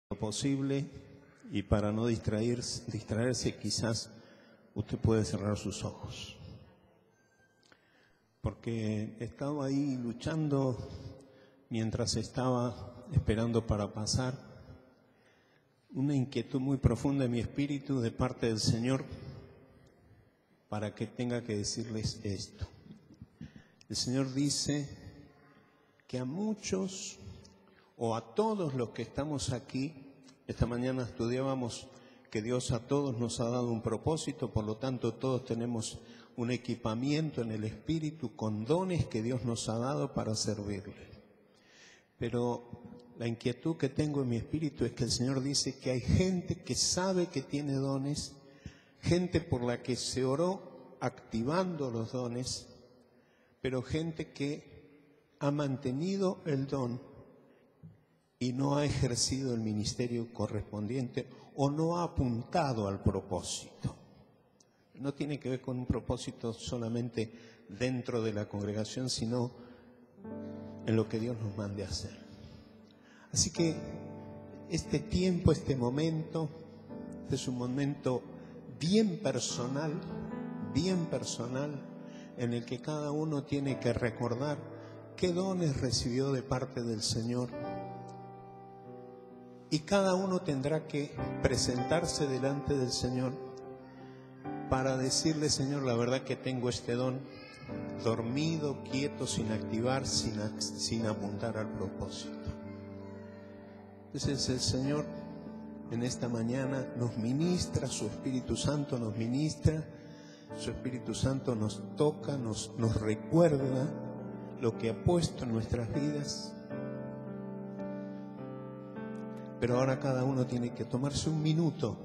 lo posible, y para no distraerse, quizás usted puede cerrar sus ojos. Porque estaba ahí luchando mientras estaba esperando para pasar, una inquietud muy profunda en mi espíritu de parte del Señor para que tenga que decirles esto. El Señor dice que a muchos o a todos los que estamos aquí, esta mañana estudiábamos que Dios a todos nos ha dado un propósito, por lo tanto todos tenemos un equipamiento en el Espíritu con dones que Dios nos ha dado para servirle. Pero la inquietud que tengo en mi espíritu es que el Señor dice que hay gente que sabe que tiene dones, gente por la que se oró activando los dones, pero gente que ha mantenido el don y no ha ejercido el ministerio correspondiente o no ha apuntado al propósito. No tiene que ver con un propósito solamente dentro de la congregación, sino en lo que Dios nos mande a hacer. Así que este tiempo, este momento, es un momento bien personal, en el que cada uno tiene que recordar qué dones recibió de parte del Señor. Y cada uno tendrá que presentarse delante del Señor para decirle: Señor, la verdad que tengo este don dormido, quieto, sin activar, sin apuntar al propósito. Entonces el Señor en esta mañana nos ministra, su Espíritu Santo nos ministra, su Espíritu Santo nos toca, nos recuerda lo que ha puesto en nuestras vidas. Pero ahora cada uno tiene que tomarse un minuto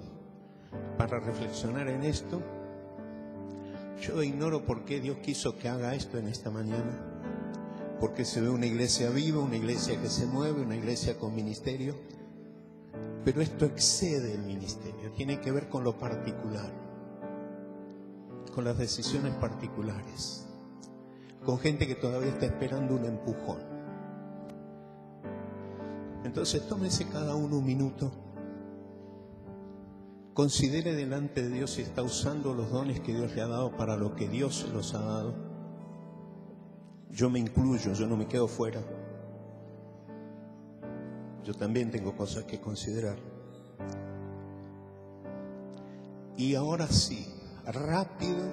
para reflexionar en esto. Yo ignoro por qué Dios quiso que haga esto en esta mañana, porque se ve una iglesia viva, una iglesia que se mueve, una iglesia con ministerio, pero esto excede el ministerio, tiene que ver con lo particular, con las decisiones particulares, con gente que todavía está esperando un empujón. Entonces tómese cada uno un minuto, considere delante de Dios si está usando los dones que Dios le ha dado para lo que Dios se los ha dado. Yo me incluyo, yo no me quedo fuera. Yo también tengo cosas que considerar. Y ahora sí, rápido,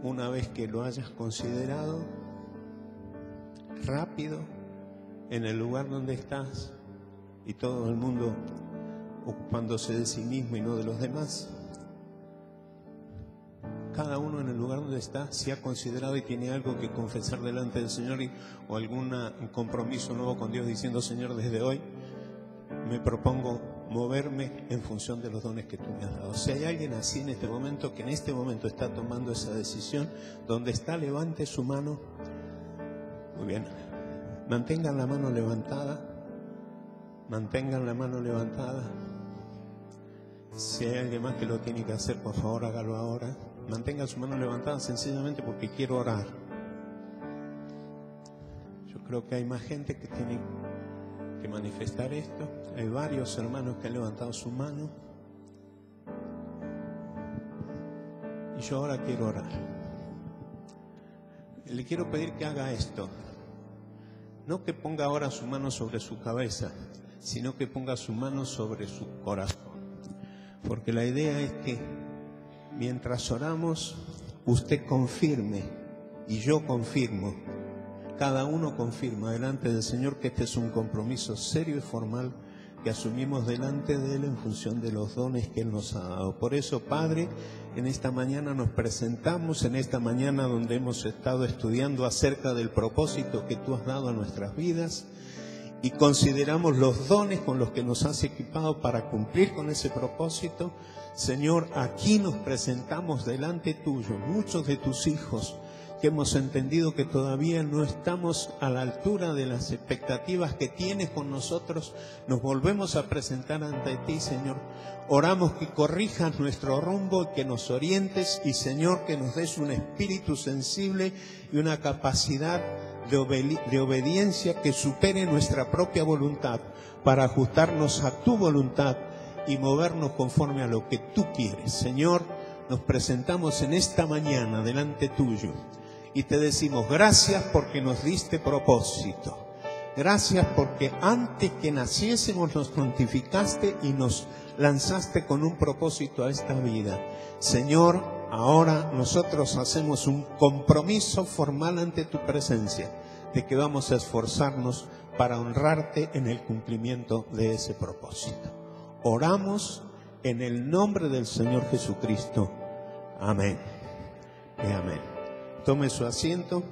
una vez que lo hayas considerado, rápido, en el lugar donde estás y todo el mundo ocupándose de sí mismo y no de los demás, cada uno en el lugar donde está, si ha considerado y tiene algo que confesar delante del Señor o algún compromiso nuevo con Dios, diciendo: Señor, desde hoy me propongo moverme en función de los dones que tú me has dado. Si hay alguien así en este momento, que en este momento está tomando esa decisión, donde está, levante su mano. Muy bien, mantengan la mano levantada, mantengan la mano levantada. Si hay alguien más que lo tiene que hacer, por favor hágalo ahora. Mantenga su mano levantada sencillamente porque quiero orar. Yo creo que hay más gente que tiene que manifestar esto. Hay varios hermanos que han levantado su mano. Y yo ahora quiero orar. Le quiero pedir que haga esto. No que ponga ahora su mano sobre su cabeza, sino que ponga su mano sobre su corazón. Porque la idea es que mientras oramos, usted confirme y yo confirmo, cada uno confirma delante del Señor que este es un compromiso serio y formal que asumimos delante de Él en función de los dones que Él nos ha dado. Por eso, Padre, en esta mañana nos presentamos, en esta mañana donde hemos estado estudiando acerca del propósito que tú has dado a nuestras vidas, y consideramos los dones con los que nos has equipado para cumplir con ese propósito. Señor, aquí nos presentamos delante tuyo, muchos de tus hijos que hemos entendido que todavía no estamos a la altura de las expectativas que tienes con nosotros, nos volvemos a presentar ante ti, Señor. Oramos que corrijas nuestro rumbo, que nos orientes y, Señor, que nos des un espíritu sensible y una capacidad de obediencia que supere nuestra propia voluntad para ajustarnos a tu voluntad y movernos conforme a lo que tú quieres. Señor, nos presentamos en esta mañana delante tuyo y te decimos gracias porque nos diste propósito. Gracias porque antes que naciésemos nos notificaste y nos lanzaste con un propósito a esta vida. Señor, ahora nosotros hacemos un compromiso formal ante tu presencia de que vamos a esforzarnos para honrarte en el cumplimiento de ese propósito. Oramos en el nombre del Señor Jesucristo. Amén. Y amén. Tome su asiento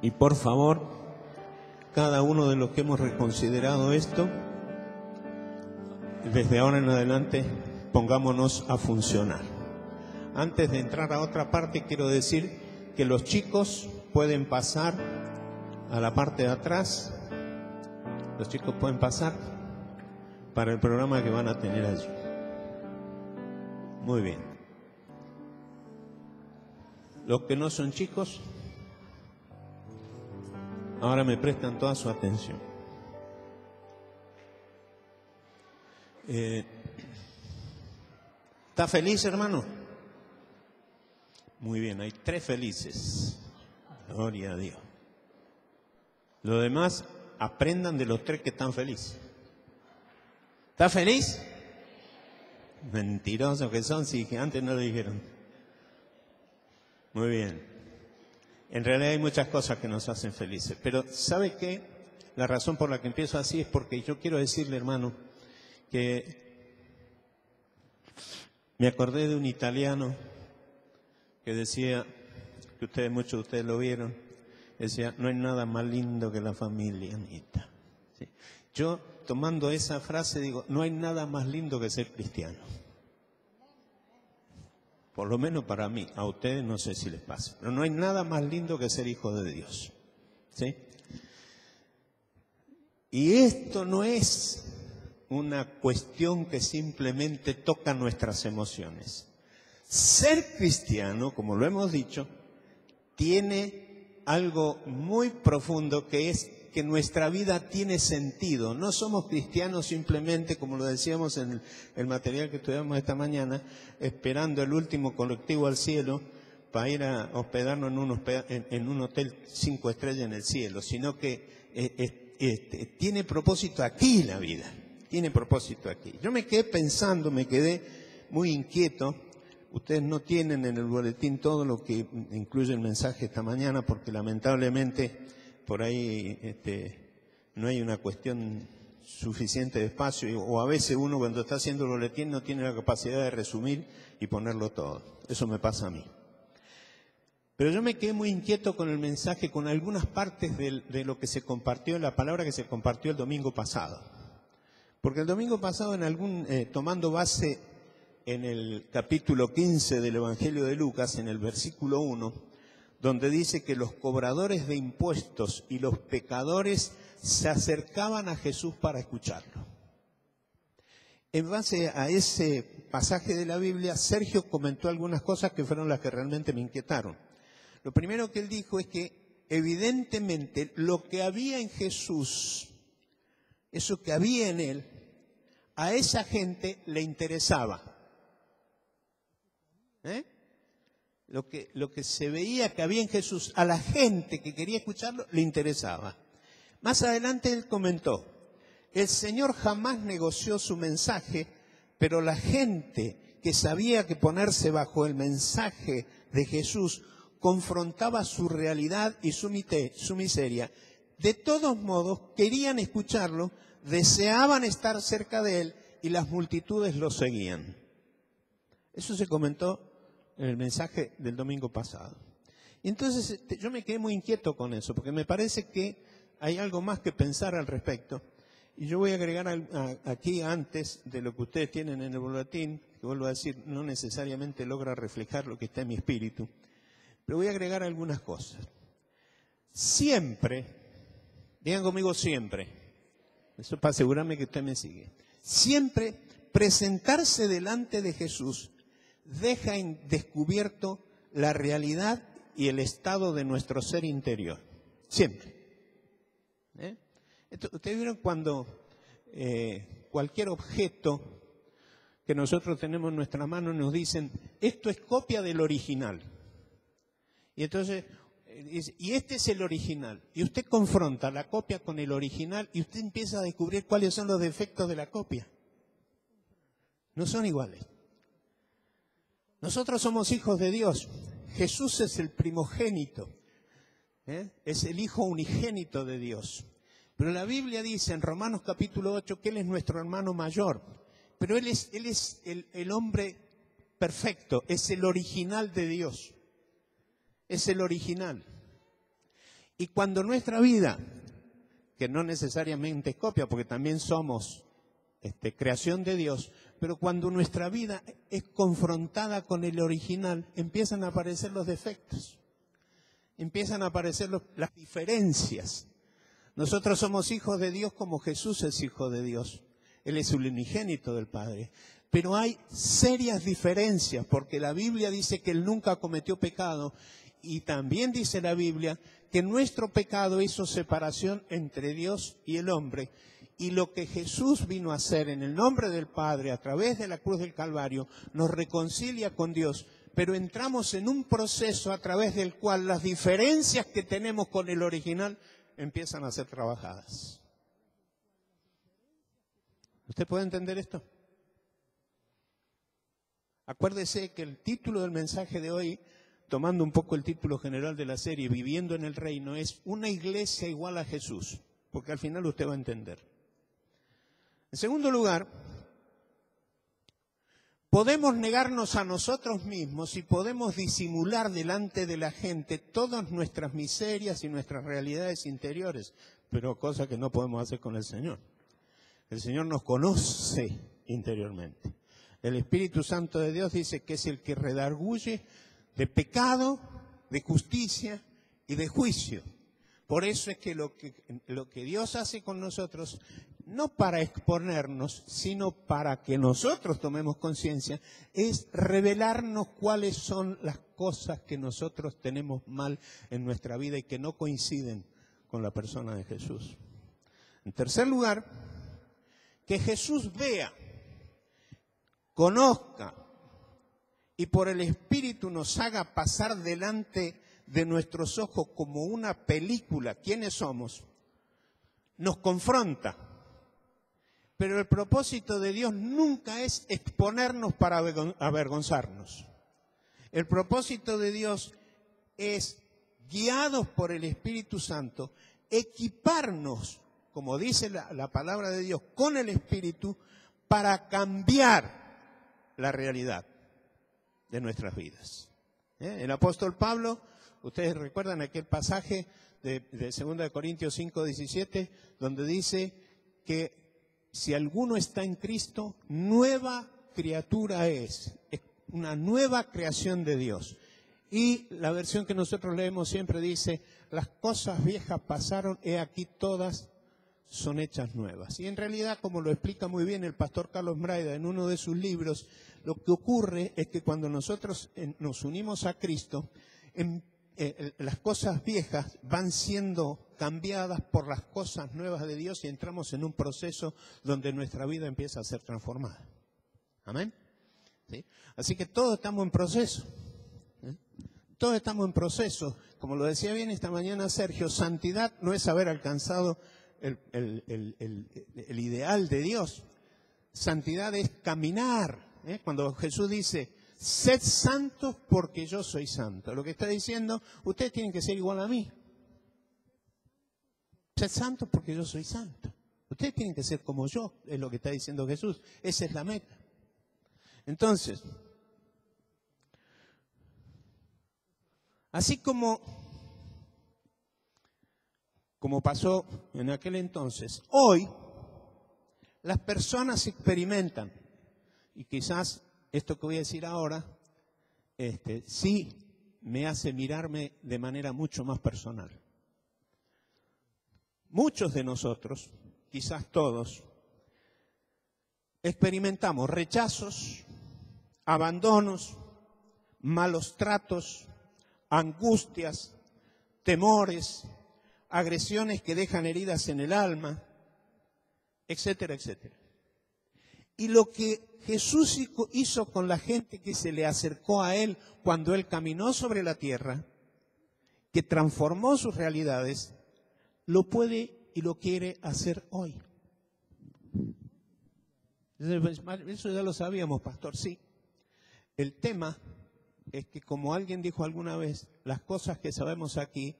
y por favor, cada uno de los que hemos reconsiderado esto, desde ahora en adelante, pongámonos a funcionar. Antes de entrar a otra parte, quiero decir que los chicos pueden pasar a la parte de atrás. Los chicos pueden pasar para el programa que van a tener allí. Muy bien. Los que no son chicos, ahora me prestan toda su atención. ¿Está feliz, hermano? Muy bien, hay 3 felices. Gloria a Dios. Los demás aprendan de los 3 que están felices. ¿Está feliz? Mentirosos que son, si antes no lo dijeron. Muy bien. En realidad hay muchas cosas que nos hacen felices. Pero ¿sabe qué? La razón por la que empiezo así es porque yo quiero decirle, hermano, que me acordé de un italiano que decía, que muchos de ustedes lo vieron, decía, no hay nada más lindo que la familia, Anita. ¿Sí? Yo, tomando esa frase, digo, no hay nada más lindo que ser cristiano. Por lo menos para mí, a ustedes no sé si les pasa, pero no hay nada más lindo que ser hijo de Dios. ¿Sí? Y esto no es una cuestión que simplemente toca nuestras emociones. Ser cristiano, como lo hemos dicho, tiene algo muy profundo que es que nuestra vida tiene sentido. No somos cristianos simplemente, como lo decíamos en el material que estudiamos esta mañana, esperando el último colectivo al cielo para ir a hospedarnos en un hotel 5 estrellas en el cielo, sino que tiene propósito aquí la vida, tiene propósito aquí. Yo me quedé muy inquieto. Ustedes no tienen en el boletín todo lo que incluye el mensaje esta mañana porque lamentablemente por ahí no hay una cuestión suficiente de espacio o a veces uno cuando está haciendo el boletín no tiene la capacidad de resumir y ponerlo todo. Eso me pasa a mí. Pero yo me quedé muy inquieto con el mensaje, con algunas partes de lo que se compartió, la palabra que se compartió el domingo pasado. Porque el domingo pasado, tomando base en el capítulo 15 del Evangelio de Lucas, en el versículo 1, donde dice que los cobradores de impuestos y los pecadores se acercaban a Jesús para escucharlo. En base a ese pasaje de la Biblia, Sergio comentó algunas cosas que fueron las que realmente me inquietaron. Lo primero que él dijo es que evidentemente lo que había en Jesús, eso que había en él, a esa gente le interesaba. Lo que se veía que había en Jesús, a la gente que quería escucharlo, le interesaba. Más adelante él comentó, el Señor jamás negoció su mensaje, pero la gente que sabía que ponerse bajo el mensaje de Jesús confrontaba su realidad y su miseria. De todos modos, querían escucharlo, deseaban estar cerca de él y las multitudes lo seguían. Eso se comentó en el mensaje del domingo pasado. Y entonces yo me quedé muy inquieto con eso, porque me parece que hay algo más que pensar al respecto. Y yo voy a agregar aquí, antes de lo que ustedes tienen en el boletín, que vuelvo a decir, no necesariamente logra reflejar lo que está en mi espíritu, pero voy a agregar algunas cosas. Siempre, digan conmigo siempre, eso para asegurarme que usted me sigue, siempre presentarse delante de Jesús deja en descubierto la realidad y el estado de nuestro ser interior. Siempre. Ustedes vieron cuando cualquier objeto que nosotros tenemos en nuestra mano nos dicen, esto es copia del original. Y entonces, y este es el original. Y usted confronta la copia con el original y usted empieza a descubrir cuáles son los defectos de la copia. No son iguales. Nosotros somos hijos de Dios. Jesús es el primogénito. Es el hijo unigénito de Dios. Pero la Biblia dice en Romanos capítulo 8 que Él es nuestro hermano mayor. Pero Él es el hombre perfecto, es el original de Dios. Es el original. Y cuando nuestra vida, que no necesariamente es copia, porque también somos creación de Dios, pero cuando nuestra vida es confrontada con el original, empiezan a aparecer los defectos, empiezan a aparecer las diferencias. Nosotros somos hijos de Dios como Jesús es hijo de Dios. Él es el unigénito del Padre. Pero hay serias diferencias, porque la Biblia dice que Él nunca cometió pecado, y también dice la Biblia que nuestro pecado hizo separación entre Dios y el hombre. Y lo que Jesús vino a hacer en el nombre del Padre, a través de la cruz del Calvario, nos reconcilia con Dios. Pero entramos en un proceso a través del cual las diferencias que tenemos con el original empiezan a ser trabajadas. ¿Usted puede entender esto? Acuérdese que el título del mensaje de hoy, tomando un poco el título general de la serie, Viviendo en el Reino, es una iglesia igual a Jesús, porque al final usted va a entender. En segundo lugar, podemos negarnos a nosotros mismos y podemos disimular delante de la gente todas nuestras miserias y nuestras realidades interiores, pero cosa que no podemos hacer con el Señor. El Señor nos conoce interiormente. El Espíritu Santo de Dios dice que es el que redarguye de pecado, de justicia y de juicio. Por eso es que lo que Dios hace con nosotros, no para exponernos, sino para que nosotros tomemos conciencia, es revelarnos cuáles son las cosas que nosotros tenemos mal en nuestra vida y que no coinciden con la persona de Jesús. En tercer lugar, que Jesús vea, conozca y por el Espíritu nos haga pasar delante de nuestros ojos como una película quiénes somos, nos confronta. Pero el propósito de Dios nunca es exponernos para avergonzarnos. El propósito de Dios es, guiados por el Espíritu Santo, equiparnos, como dice la palabra de Dios, con el Espíritu para cambiar la realidad de nuestras vidas. El apóstol Pablo, ustedes recuerdan aquel pasaje de 2 Corintios 5:17, donde dice que si alguno está en Cristo, nueva criatura es una nueva creación de Dios. Y la versión que nosotros leemos siempre dice, las cosas viejas pasaron, he aquí todas son hechas nuevas. Y en realidad, como lo explica muy bien el pastor Carlos Mraida en uno de sus libros, lo que ocurre es que cuando nosotros nos unimos a Cristo, las cosas viejas van siendo cambiadas por las cosas nuevas de Dios y entramos en un proceso donde nuestra vida empieza a ser transformada. ¿Amén? ¿Sí? Así que todos estamos en proceso. Todos estamos en proceso. Como lo decía bien esta mañana Sergio, santidad no es haber alcanzado el ideal de Dios. Santidad es caminar. Cuando Jesús dice, sed santos porque yo soy santo. Lo que está diciendo, ustedes tienen que ser igual a mí. Sed santos porque yo soy santo. Ustedes tienen que ser como yo, es lo que está diciendo Jesús. Esa es la meta. Entonces, así como pasó en aquel entonces, hoy las personas experimentan, y quizás esto que voy a decir ahora, sí me hace mirarme de manera mucho más personal. Muchos de nosotros, quizás todos, experimentamos rechazos, abandonos, malos tratos, angustias, temores, agresiones que dejan heridas en el alma, etcétera, etcétera. Y lo que Jesús hizo con la gente que se le acercó a Él cuando Él caminó sobre la tierra, que transformó sus realidades, lo puede y lo quiere hacer hoy. Eso ya lo sabíamos, pastor, sí. El tema es que, como alguien dijo alguna vez, las cosas que sabemos aquí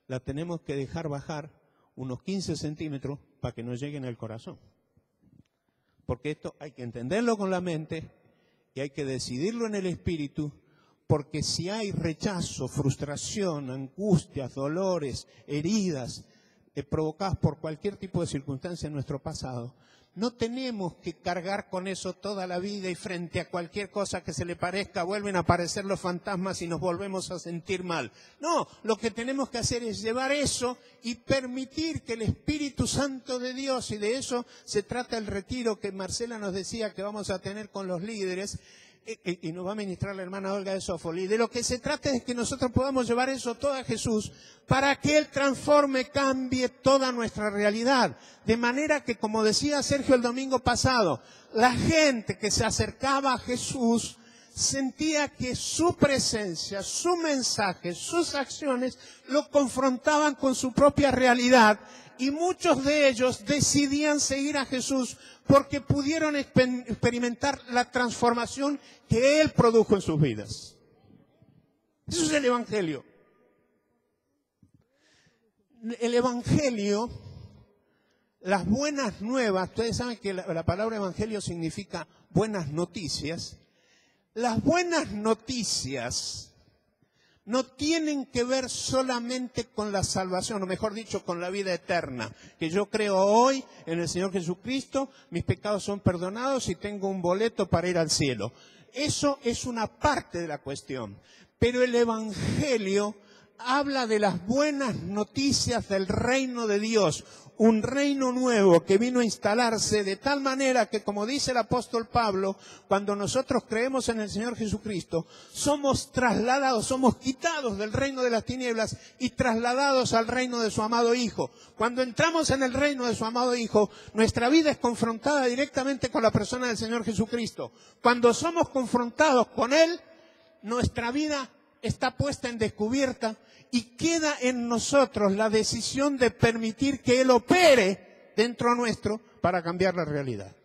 las tenemos que dejar bajar unos 15 centímetros para que nos lleguen al corazón. Porque esto hay que entenderlo con la mente y hay que decidirlo en el espíritu, porque si hay rechazo, frustración, angustias, dolores, heridas provocadas por cualquier tipo de circunstancia en nuestro pasado, no tenemos que cargar con eso toda la vida y frente a cualquier cosa que se le parezca vuelven a aparecer los fantasmas y nos volvemos a sentir mal. No, lo que tenemos que hacer es llevar eso y permitir que el Espíritu Santo de Dios, y de eso se trata el retiro que Marcela nos decía que vamos a tener con los líderes, y nos va a ministrar la hermana Olga de Sofoli. De lo que se trata es que nosotros podamos llevar eso todo a Jesús para que Él transforme, cambie toda nuestra realidad. De manera que, como decía Sergio el domingo pasado, la gente que se acercaba a Jesús sentía que su presencia, su mensaje, sus acciones lo confrontaban con su propia realidad. Y muchos de ellos decidían seguir a Jesús porque pudieron experimentar la transformación que Él produjo en sus vidas. Eso es el Evangelio. El Evangelio, las buenas nuevas, ustedes saben que la palabra Evangelio significa buenas noticias. Las buenas noticias no tienen que ver solamente con la salvación, o mejor dicho, con la vida eterna. Que yo creo hoy en el Señor Jesucristo, mis pecados son perdonados y tengo un boleto para ir al cielo. Eso es una parte de la cuestión. Pero el Evangelio habla de las buenas noticias del reino de Dios. Un reino nuevo que vino a instalarse de tal manera que, como dice el apóstol Pablo, cuando nosotros creemos en el Señor Jesucristo, somos trasladados, somos quitados del reino de las tinieblas y trasladados al reino de su amado Hijo. Cuando entramos en el reino de su amado Hijo, nuestra vida es confrontada directamente con la persona del Señor Jesucristo. Cuando somos confrontados con Él, nuestra vida está puesta en descubierta y queda en nosotros la decisión de permitir que Él opere dentro nuestro para cambiar la realidad.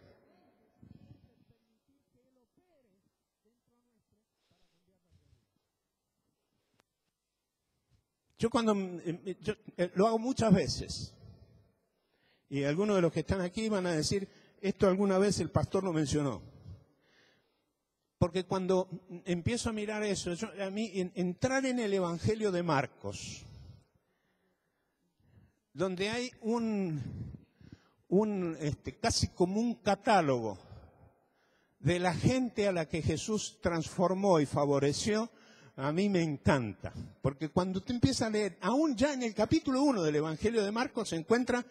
Yo lo hago muchas veces, y algunos de los que están aquí van a decir, esto alguna vez el pastor lo mencionó. Porque cuando empiezo a mirar eso, a mí entrar en el Evangelio de Marcos, donde hay casi como un catálogo de la gente a la que Jesús transformó y favoreció, a mí me encanta. Porque cuando usted empieza a leer, aún ya en el capítulo 1 del Evangelio de Marcos, se encuentra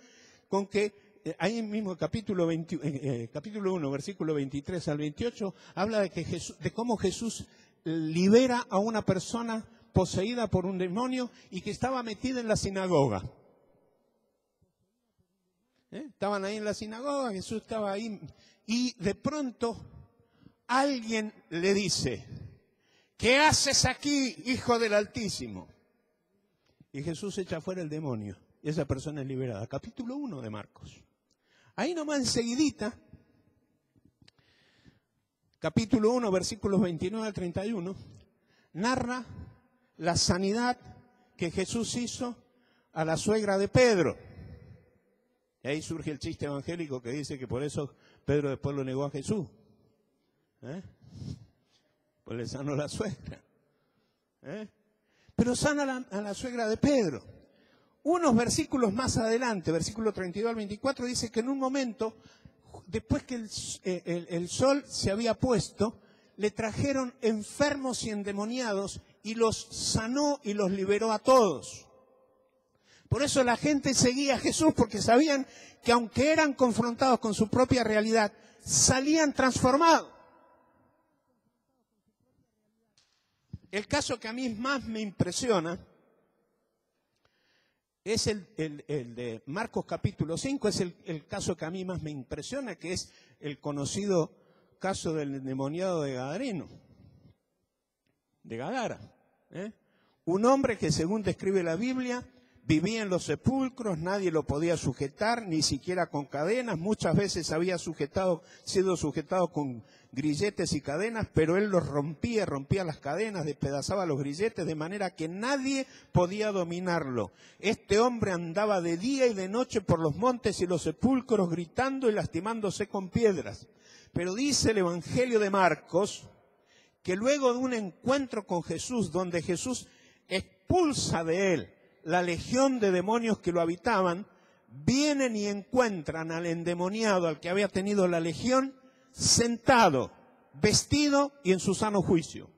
con que ahí mismo capítulo 1, versículo 23 al 28, habla de cómo Jesús libera a una persona poseída por un demonio y que estaba metida en la sinagoga. Estaban ahí en la sinagoga, Jesús estaba ahí, y de pronto alguien le dice, ¿qué haces aquí, Hijo del Altísimo? Y Jesús echa fuera el demonio, y esa persona es liberada. Capítulo 1 de Marcos. Ahí nomás enseguidita, capítulo 1, versículos 29 al 31, narra la sanidad que Jesús hizo a la suegra de Pedro. Y ahí surge el chiste evangélico que dice que por eso Pedro después lo negó a Jesús. Pues le sanó la suegra. Pero sana a la suegra de Pedro. Unos versículos más adelante, versículo 32 al 24, dice que en un momento, después que el sol se había puesto, le trajeron enfermos y endemoniados y los sanó y los liberó a todos. Por eso la gente seguía a Jesús, porque sabían que aunque eran confrontados con su propia realidad, salían transformados. El caso que a mí más me impresiona es el de Marcos capítulo 5, es el caso que a mí más me impresiona, que es el conocido caso del endemoniado de Gadareno, de Gadara. Un hombre que, según describe la Biblia, vivía en los sepulcros, nadie lo podía sujetar, ni siquiera con cadenas. Muchas veces había sido sujetado con grilletes y cadenas, pero él los rompía las cadenas, despedazaba los grilletes, de manera que nadie podía dominarlo. Este hombre andaba de día y de noche por los montes y los sepulcros, gritando y lastimándose con piedras. Pero dice el Evangelio de Marcos que luego de un encuentro con Jesús, donde Jesús expulsa de él la legión de demonios que lo habitaban, vienen y encuentran al endemoniado, al que había tenido la legión, sentado, vestido y en su sano juicio.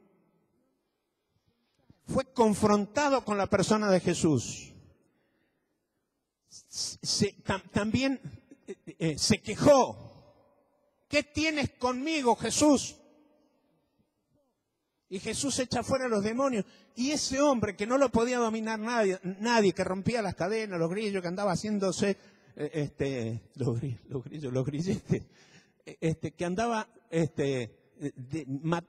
Fue confrontado con la persona de Jesús. También se quejó. ¿Qué tienes conmigo, Jesús? Y Jesús echa fuera a los demonios. Y ese hombre que no lo podía dominar nadie, que rompía las cadenas, los grillos, que andaba haciéndose, los grilletes, que andaba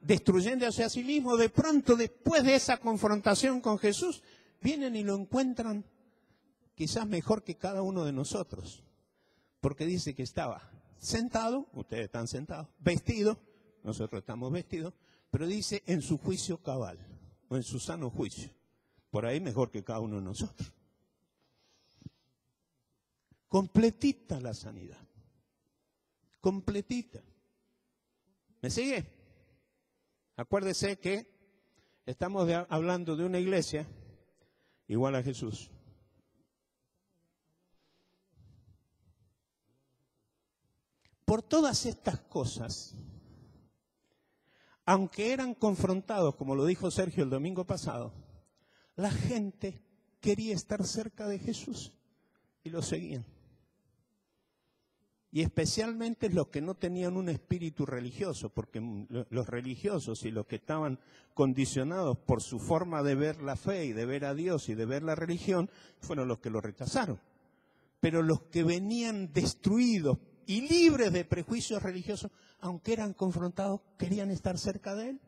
destruyéndose a sí mismo, de pronto, después de esa confrontación con Jesús, vienen y lo encuentran quizás mejor que cada uno de nosotros. Porque dice que estaba sentado, ustedes están sentados, vestido, nosotros estamos vestidos, pero dice en su juicio cabal, o en su sano juicio. Por ahí mejor que cada uno de nosotros. Completita la sanidad. Completita. ¿Me sigue? Acuérdese que estamos hablando de una iglesia igual a Jesús. Por todas estas cosas, aunque eran confrontados, como lo dijo Sergio el domingo pasado, la gente quería estar cerca de Jesús y lo seguían. Y especialmente los que no tenían un espíritu religioso, porque los religiosos y los que estaban condicionados por su forma de ver la fe y de ver a Dios y de ver la religión, fueron los que lo rechazaron. Pero los que venían destruidos y libres de prejuicios religiosos, aunque eran confrontados, querían estar cerca de él.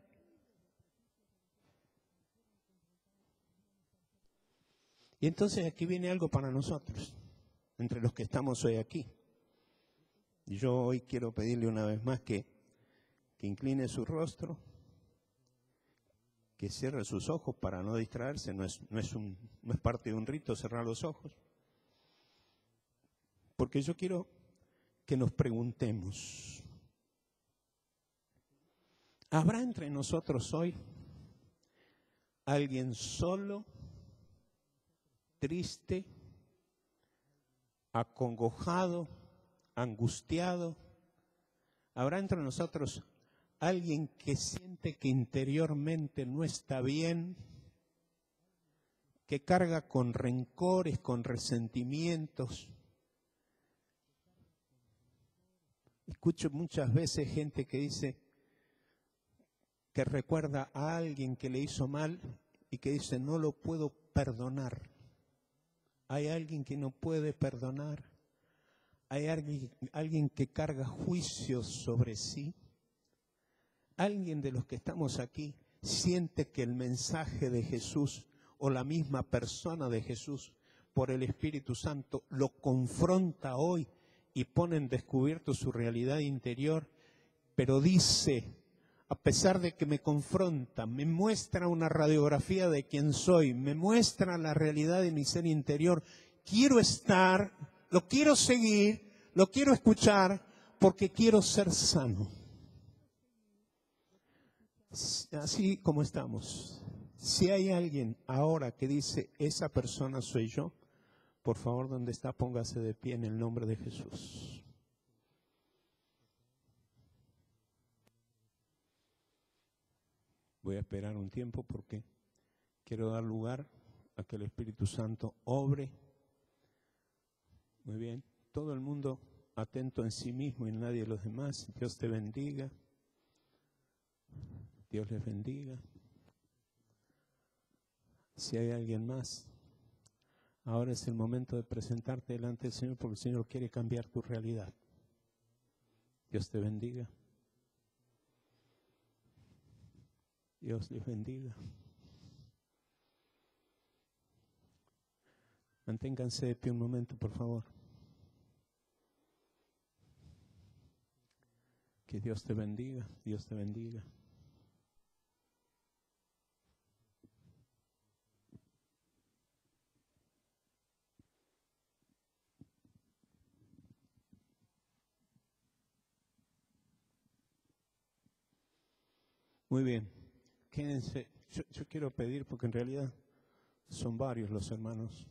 Y entonces aquí viene algo para nosotros, entre los que estamos hoy aquí. Y yo hoy quiero pedirle una vez más que incline su rostro, que cierre sus ojos para no distraerse. No es parte de un rito cerrar los ojos. Porque yo quiero que nos preguntemos, ¿habrá entre nosotros hoy alguien solo, triste, acongojado, angustiado? ¿Habrá entre nosotros alguien que siente que interiormente no está bien, que carga con rencores, con resentimientos? Escucho muchas veces gente que dice que recuerda a alguien que le hizo mal y que dice, no lo puedo perdonar. Hay alguien que no puede perdonar. Hay alguien que carga juicios sobre sí. Alguien de los que estamos aquí siente que el mensaje de Jesús o la misma persona de Jesús por el Espíritu Santo lo confronta hoy y pone en descubierto su realidad interior, pero dice, a pesar de que me confronta, me muestra una radiografía de quién soy, me muestra la realidad de mi ser interior, quiero estar, lo quiero seguir, lo quiero escuchar, porque quiero ser sano. Así como estamos, si hay alguien ahora que dice, esa persona soy yo, por favor, donde está, póngase de pie en el nombre de Jesús. Voy a esperar un tiempo porque Quiero dar lugar a que el Espíritu Santo obre. Muy bien. Todo el mundo atento en sí mismo y en nadie de los demás. Dios te bendiga. Dios les bendiga. Si hay alguien más, ahora es el momento de presentarte delante del Señor, porque el Señor quiere cambiar tu realidad. Dios te bendiga. Dios les bendiga. Manténganse de pie un momento, por favor. Que Dios te bendiga, Dios te bendiga. Muy bien, quédense. Yo quiero pedir, porque en realidad son varios los hermanos,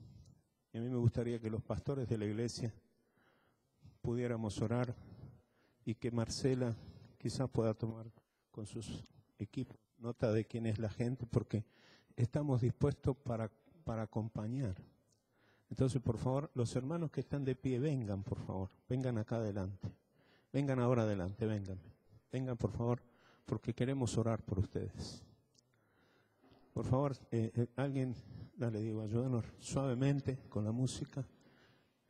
y a mí me gustaría que los pastores de la iglesia pudiéramos orar y que Marcela quizás pueda tomar con sus equipos nota de quién es la gente, porque estamos dispuestos para acompañar. Entonces, por favor, los hermanos que están de pie, vengan, por favor, vengan acá adelante. Vengan ahora adelante, vengan. Vengan, por favor, porque queremos orar por ustedes. Por favor, alguien, dale, Diego, ayúdanos suavemente con la música.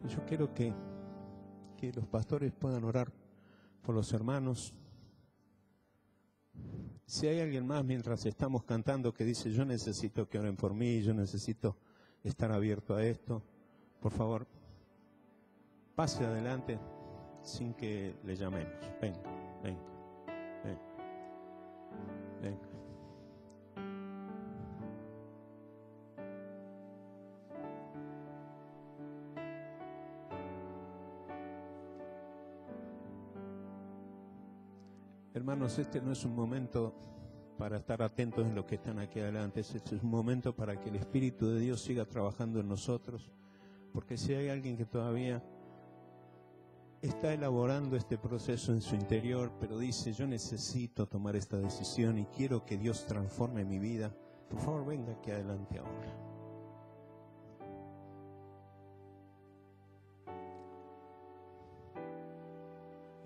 Yo quiero que los pastores puedan orar por los hermanos. Si hay alguien más mientras estamos cantando que dice, yo necesito que oren por mí, yo necesito estar abierto a esto, por favor, pase adelante sin que le llamemos. Venga, venga, venga, venga. Hermanos, este no es un momento para estar atentos en los que están aquí adelante. Este es un momento para que el Espíritu de Dios siga trabajando en nosotros. Porque si hay alguien que todavía está elaborando este proceso en su interior, pero dice, yo necesito tomar esta decisión y quiero que Dios transforme mi vida, por favor, venga aquí adelante ahora.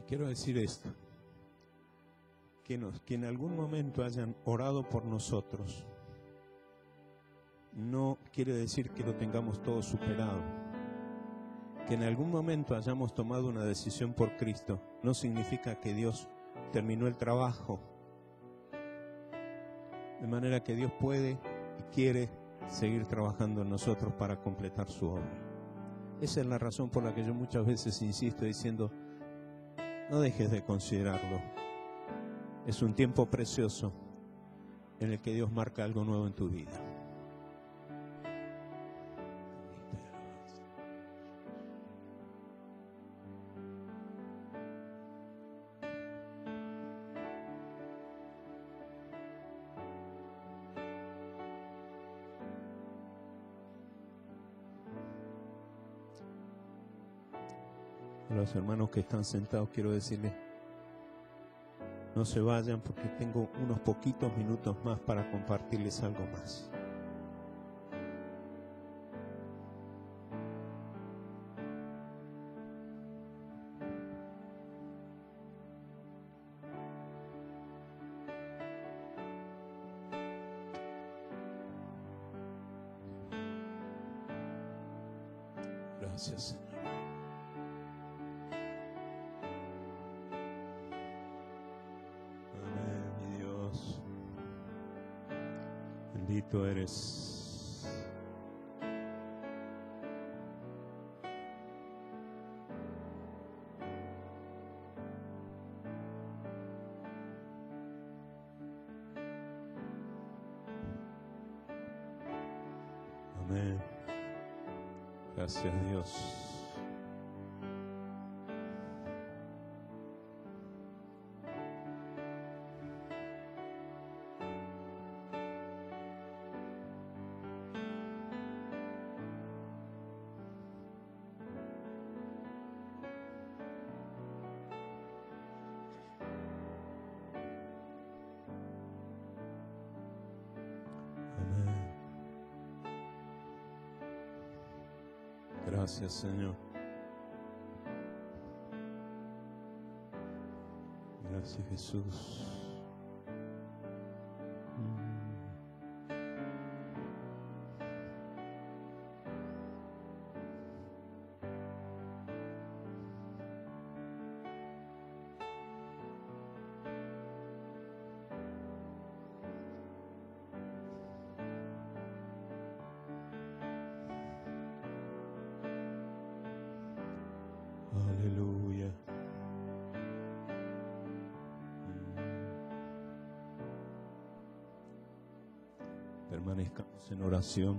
Y quiero decir esto. Que en algún momento hayan orado por nosotros, no quiere decir que lo tengamos todo superado. Que en algún momento hayamos tomado una decisión por Cristo, no significa que Dios terminó el trabajo. De manera que Dios puede y quiere seguir trabajando en nosotros para completar su obra. Esa es la razón por la que yo muchas veces insisto diciendo, no dejes de considerarlo. Es un tiempo precioso en el que Dios marca algo nuevo en tu vida. A los hermanos que están sentados quiero decirles, no se vayan porque tengo unos poquitos minutos más para compartirles algo más. Gracias, Señor. Bendito eres. Amén. Gracias, Dios. Amén. Gracias, Señor. Gracias, Jesús. Aleluya. Permanezcamos en oración.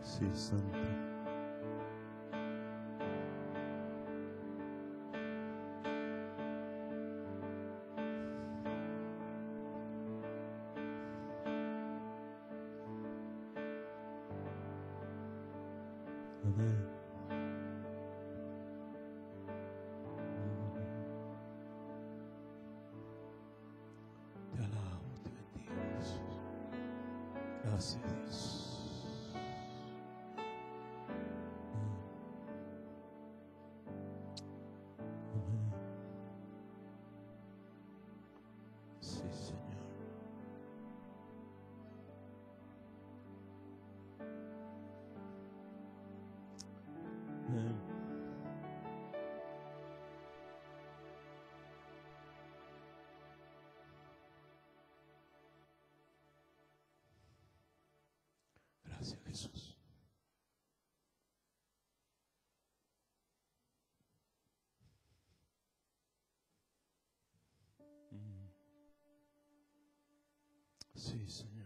Sí, Santo. Amén. Te alabo, te bendigo, Jesús. Gracias, Dios. Sí, Señor. Amén. Gracias, Jesús. Sí, Señor.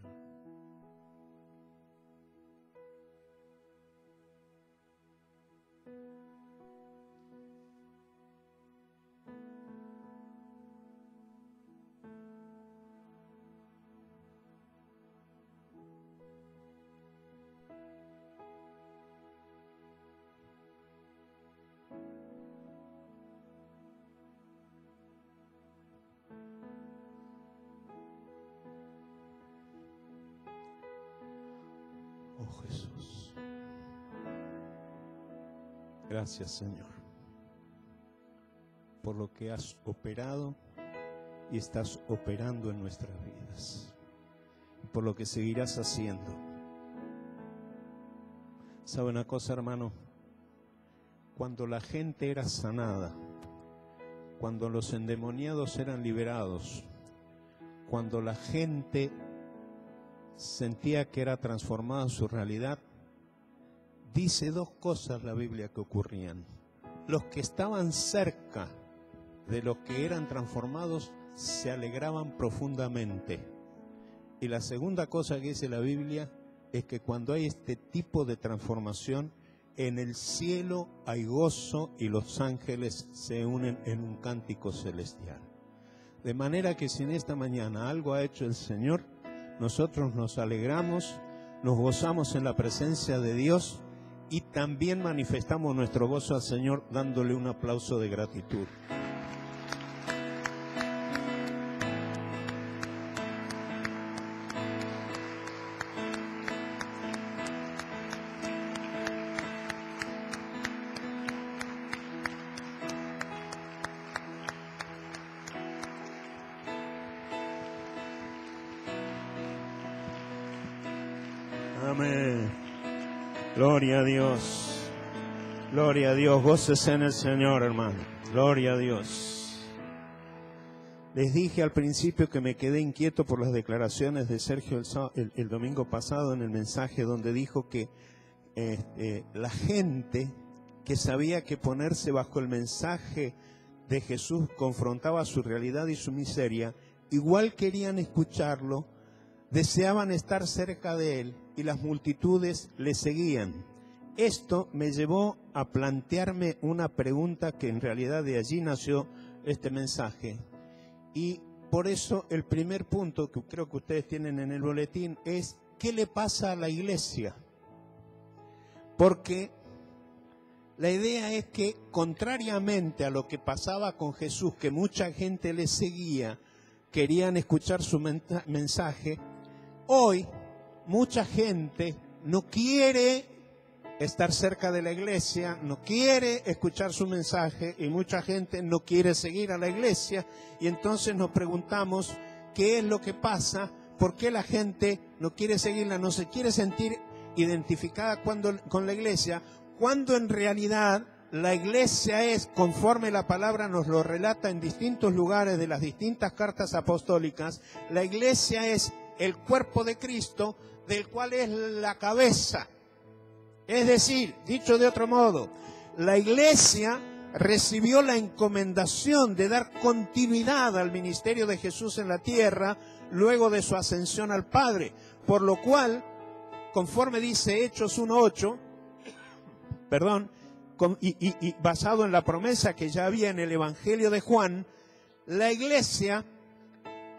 Oh, Jesús. Gracias, Señor, por lo que has operado y estás operando en nuestras vidas, y por lo que seguirás haciendo. ¿Sabe una cosa, hermano? Cuando la gente era sanada, cuando los endemoniados eran liberados, cuando la gente sentía que era transformada su realidad, dice dos cosas la Biblia que ocurrían. Los que estaban cerca de los que eran transformados se alegraban profundamente. Y la segunda cosa que dice la Biblia es que cuando hay este tipo de transformación, en el cielo hay gozo y los ángeles se unen en un cántico celestial. De manera que si en esta mañana algo ha hecho el Señor, nosotros nos alegramos, nos gozamos en la presencia de Dios y también manifestamos nuestro gozo al Señor dándole un aplauso de gratitud. Amén. Gloria a Dios. Gloria a Dios. Gócese en el Señor, hermano. Gloria a Dios. Les dije al principio que me quedé inquieto por las declaraciones de Sergio el domingo pasado en el mensaje donde dijo que la gente que sabía que ponerse bajo el mensaje de Jesús confrontaba su realidad y su miseria, igual querían escucharlo, deseaban estar cerca de él y las multitudes le seguían. Esto me llevó a plantearme una pregunta que en realidad de allí nació este mensaje. Y por eso el primer punto que creo que ustedes tienen en el boletín es ¿qué le pasa a la iglesia? Porque la idea es que, contrariamente a lo que pasaba con Jesús, que mucha gente le seguía, querían escuchar su mensaje, hoy mucha gente no quiere estar cerca de la iglesia, no quiere escuchar su mensaje y mucha gente no quiere seguir a la iglesia, y entonces nos preguntamos qué es lo que pasa, por qué la gente no quiere seguirla, no se quiere sentir identificada con la iglesia, cuando en realidad la iglesia es, conforme la palabra nos lo relata en distintos lugares de las distintas cartas apostólicas, la iglesia es el cuerpo de Cristo, del cual es la cabeza. Es decir, dicho de otro modo, la iglesia recibió la encomendación de dar continuidad al ministerio de Jesús en la tierra luego de su ascensión al Padre, por lo cual, conforme dice Hechos 1:8, y basado en la promesa que ya había en el Evangelio de Juan, la iglesia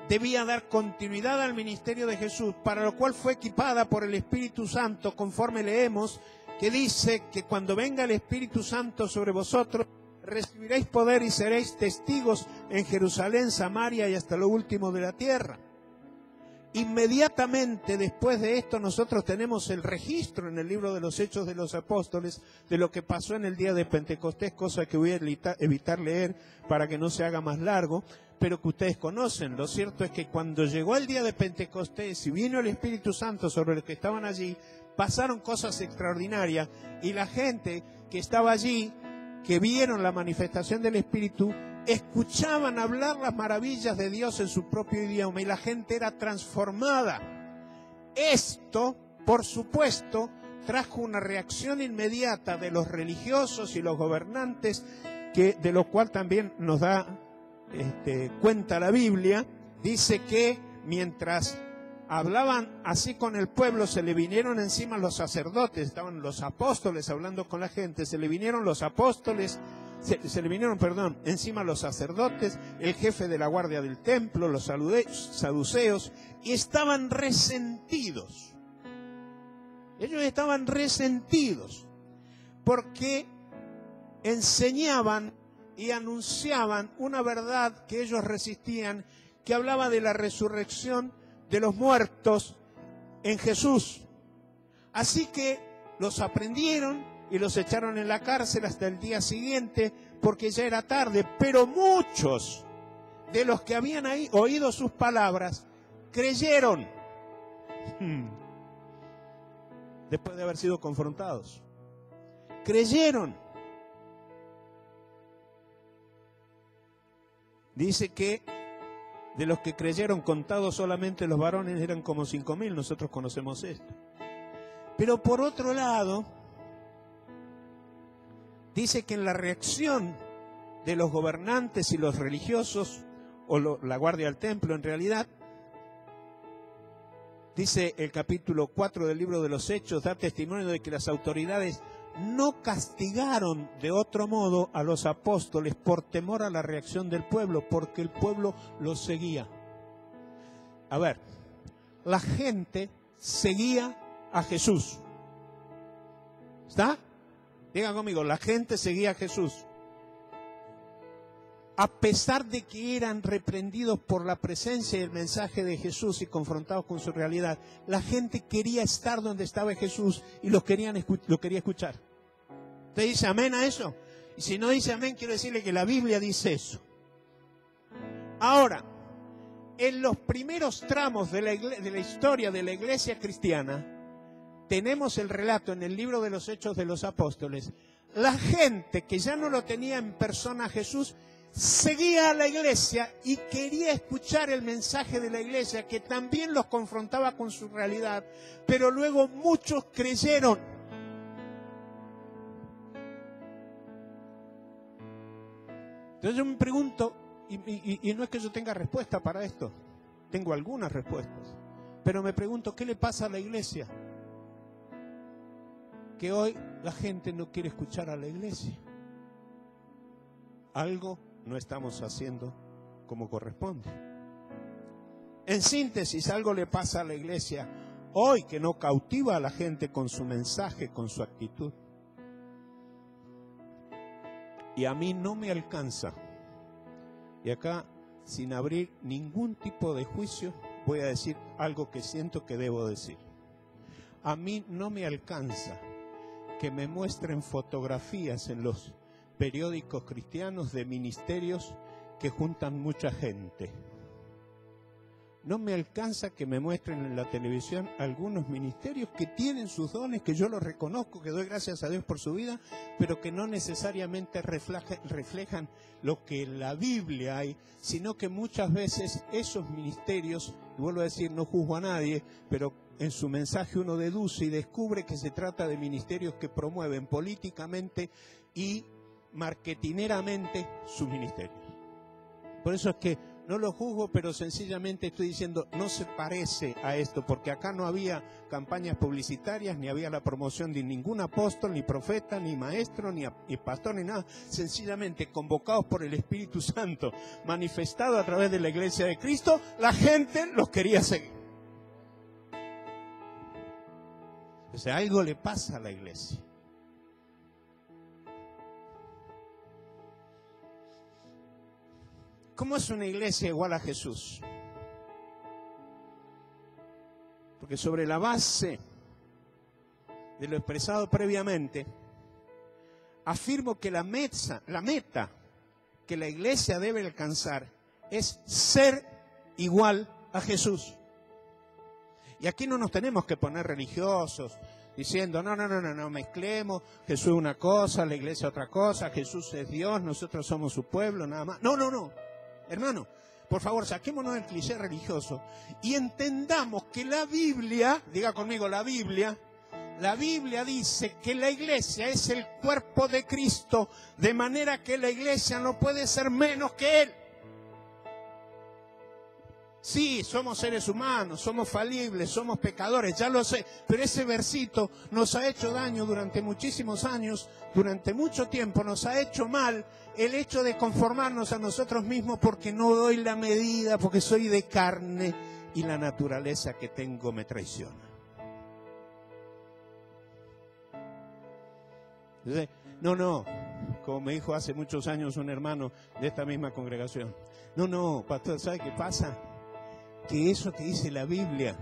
debía dar continuidad al ministerio de Jesús, para lo cual fue equipada por el Espíritu Santo, conforme leemos, que dice que cuando venga el Espíritu Santo sobre vosotros, recibiréis poder y seréis testigos en Jerusalén, Samaria y hasta lo último de la tierra. Inmediatamente después de esto nosotros tenemos el registro en el libro de los Hechos de los Apóstoles de lo que pasó en el día de Pentecostés, cosa que voy a evitar leer para que no se haga más largo, pero que ustedes conocen. Lo cierto es que cuando llegó el día de Pentecostés y vino el Espíritu Santo sobre los que estaban allí, pasaron cosas extraordinarias y la gente que estaba allí, que vieron la manifestación del Espíritu, escuchaban hablar las maravillas de Dios en su propio idioma y la gente era transformada. Esto, por supuesto, trajo una reacción inmediata de los religiosos y los gobernantes, de lo cual también nos da cuenta la Biblia. Dice que mientras hablaban así con el pueblo, se le vinieron encima los sacerdotes, estaban los apóstoles hablando con la gente, se le vinieron los apóstoles, se le vinieron, encima los sacerdotes, el jefe de la guardia del templo, los saduceos, y estaban resentidos. Ellos estaban resentidos porque enseñaban y anunciaban una verdad que ellos resistían, que hablaba de la resurrección de los muertos en Jesús. Así que los aprendieron y los echaron en la cárcel hasta el día siguiente, porque ya era tarde. Pero muchos de los que habían oído sus palabras creyeron después de haber sido confrontados. Creyeron. Dice que de los que creyeron, contados solamente los varones, eran como 5.000, nosotros conocemos esto. Pero por otro lado, dice que en la reacción de los gobernantes y los religiosos, o la guardia del templo en realidad, dice el capítulo 4 del libro de los Hechos, da testimonio de que las autoridades no castigaron de otro modo a los apóstoles por temor a la reacción del pueblo, porque el pueblo los seguía. A ver, la gente seguía a Jesús. ¿Está? Digan conmigo, la gente seguía a Jesús. A pesar de que eran reprendidos por la presencia y el mensaje de Jesús y confrontados con su realidad, la gente quería estar donde estaba Jesús y lo quería escuchar. ¿Usted dice amén a eso? Y si no dice amén, quiero decirle que la Biblia dice eso. Ahora, en los primeros tramos de la historia de la iglesia cristiana, tenemos el relato en el libro de los Hechos de los Apóstoles. La gente que ya no lo tenía en persona a Jesús, seguía a la iglesia y quería escuchar el mensaje de la iglesia, que también los confrontaba con su realidad, pero luego muchos creyeron. Entonces yo me pregunto, y no es que yo tenga respuesta para esto, tengo algunas respuestas, pero me pregunto, ¿qué le pasa a la iglesia? Que hoy la gente no quiere escuchar a la iglesia. Algo no estamos haciendo como corresponde. En síntesis, algo le pasa a la iglesia hoy que no cautiva a la gente con su mensaje, con su actitud. Y a mí no me alcanza. Y acá, sin abrir ningún tipo de juicio, voy a decir algo que siento que debo decir. A mí no me alcanza que me muestren fotografías en los periódicos cristianos de ministerios que juntan mucha gente. No me alcanza que me muestren en la televisión algunos ministerios que tienen sus dones, que yo los reconozco, que doy gracias a Dios por su vida, pero que no necesariamente reflejan lo que en la Biblia hay, sino que muchas veces esos ministerios, y vuelvo a decir, no juzgo a nadie, pero en su mensaje uno deduce y descubre que se trata de ministerios que promueven políticamente y marketineramente sus ministerios. Por eso es que no lo juzgo, pero sencillamente estoy diciendo, no se parece a esto, porque acá no había campañas publicitarias, ni había la promoción de ningún apóstol, ni profeta, ni maestro, ni pastor, ni nada. Sencillamente, convocados por el Espíritu Santo, manifestado a través de la Iglesia de Cristo, la gente los quería seguir. O sea, algo le pasa a la iglesia. ¿Cómo es una iglesia igual a Jesús? Porque sobre la base de lo expresado previamente, afirmo que la meta que la iglesia debe alcanzar es ser igual a Jesús. Y aquí no nos tenemos que poner religiosos diciendo, no mezclemos, Jesús es una cosa, la iglesia otra cosa, Jesús es Dios, nosotros somos su pueblo, nada más. No. Hermano, por favor, saquémonos del cliché religioso y entendamos que la Biblia, diga conmigo la Biblia dice que la iglesia es el cuerpo de Cristo, de manera que la iglesia no puede ser menos que Él. Sí, somos seres humanos, somos falibles, somos pecadores, ya lo sé, pero ese versito nos ha hecho daño durante muchísimos años, durante mucho tiempo, nos ha hecho mal el hecho de conformarnos a nosotros mismos porque no doy la medida, porque soy de carne y la naturaleza que tengo me traiciona. Entonces, no, como me dijo hace muchos años un hermano de esta misma congregación, no, pastor, ¿sabe qué pasa? Que eso que dice la Biblia,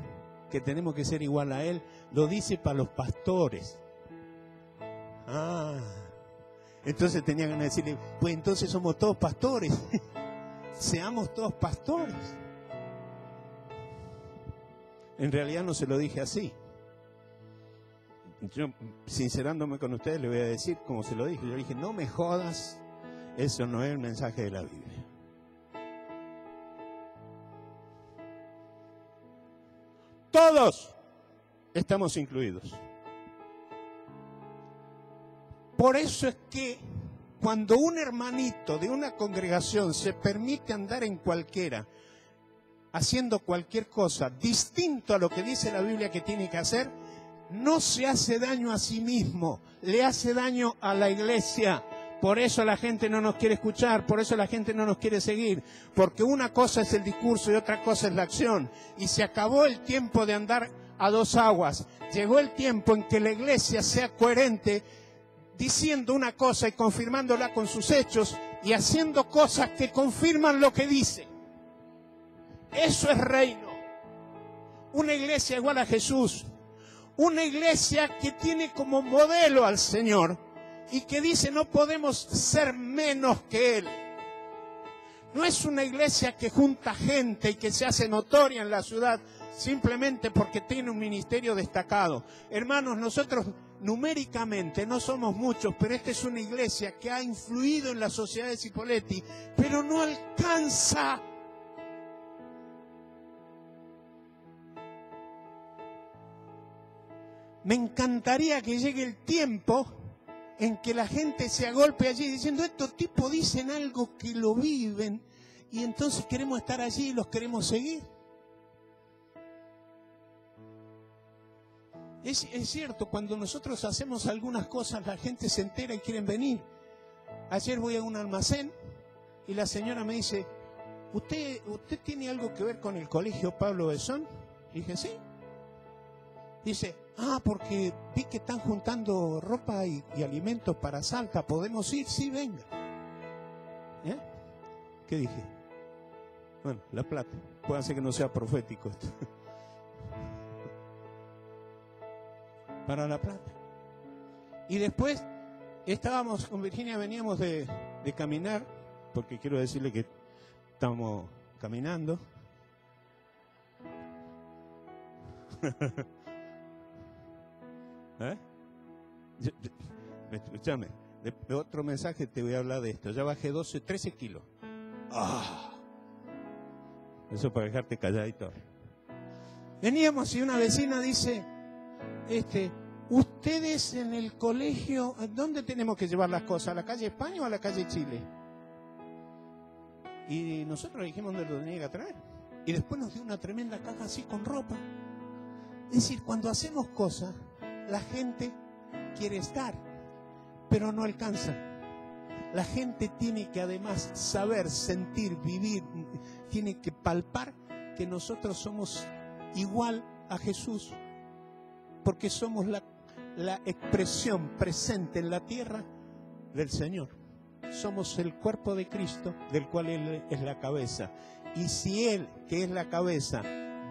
que tenemos que ser igual a Él, lo dice para los pastores. Entonces tenía ganas de decirle, pues entonces somos todos pastores. Seamos todos pastores. En realidad no se lo dije así. Yo, sincerándome con ustedes, le voy a decir como se lo dije. Yo dije, no me jodas, eso no es el mensaje de la Biblia. Todos estamos incluidos. Por eso es que cuando un hermanito de una congregación se permite andar en cualquiera, haciendo cualquier cosa distinto a lo que dice la Biblia que tiene que hacer, no se hace daño a sí mismo, le hace daño a la iglesia. Por eso la gente no nos quiere escuchar, por eso la gente no nos quiere seguir, porque una cosa es el discurso y otra cosa es la acción. Y se acabó el tiempo de andar a dos aguas. Llegó el tiempo en que la iglesia sea coherente, diciendo una cosa y confirmándola con sus hechos y haciendo cosas que confirman lo que dice. Eso es reino. Una iglesia igual a Jesús. Una iglesia que tiene como modelo al Señor. Y que dice, no podemos ser menos que Él. No es una iglesia que junta gente y que se hace notoria en la ciudad simplemente porque tiene un ministerio destacado. Hermanos, nosotros numéricamente no somos muchos, pero esta es una iglesia que ha influido en la sociedad de Cipolletti, pero no alcanza. Me encantaría que llegue el tiempo en que la gente se agolpe allí diciendo, estos tipos dicen algo que lo viven y entonces queremos estar allí y los queremos seguir. Es cierto, cuando nosotros hacemos algunas cosas la gente se entera y quieren venir. Ayer voy a un almacén y la señora me dice, ¿Usted tiene algo que ver con el colegio Pablo Besón? Dije, sí. Dice, porque vi que están juntando ropa y alimentos para Salta, ¿podemos ir? Sí, venga. ¿Eh? ¿Qué dije? Bueno, La Plata. Puede ser que no sea profético esto. Para La Plata. Y después estábamos con Virginia, veníamos de caminar, porque quiero decirle que estamos caminando. ¿Eh? Escúchame, de otro mensaje te voy a hablar de esto. Ya bajé 13 kilos. Eso para dejarte calladito. Veníamos y una vecina dice, ustedes en el colegio, ¿dónde tenemos que llevar las cosas? ¿A la calle España o a la calle Chile? Y nosotros dijimos dónde lo tenía que traer. Y después nos dio una tremenda caja así con ropa. Es decir, cuando hacemos cosas, la gente quiere estar, pero no alcanza. La gente tiene que además saber, sentir, vivir, tiene que palpar que nosotros somos igual a Jesús, porque somos la expresión presente en la tierra del Señor. Somos el cuerpo de Cristo, del cual Él es la cabeza. Y si Él, que es la cabeza,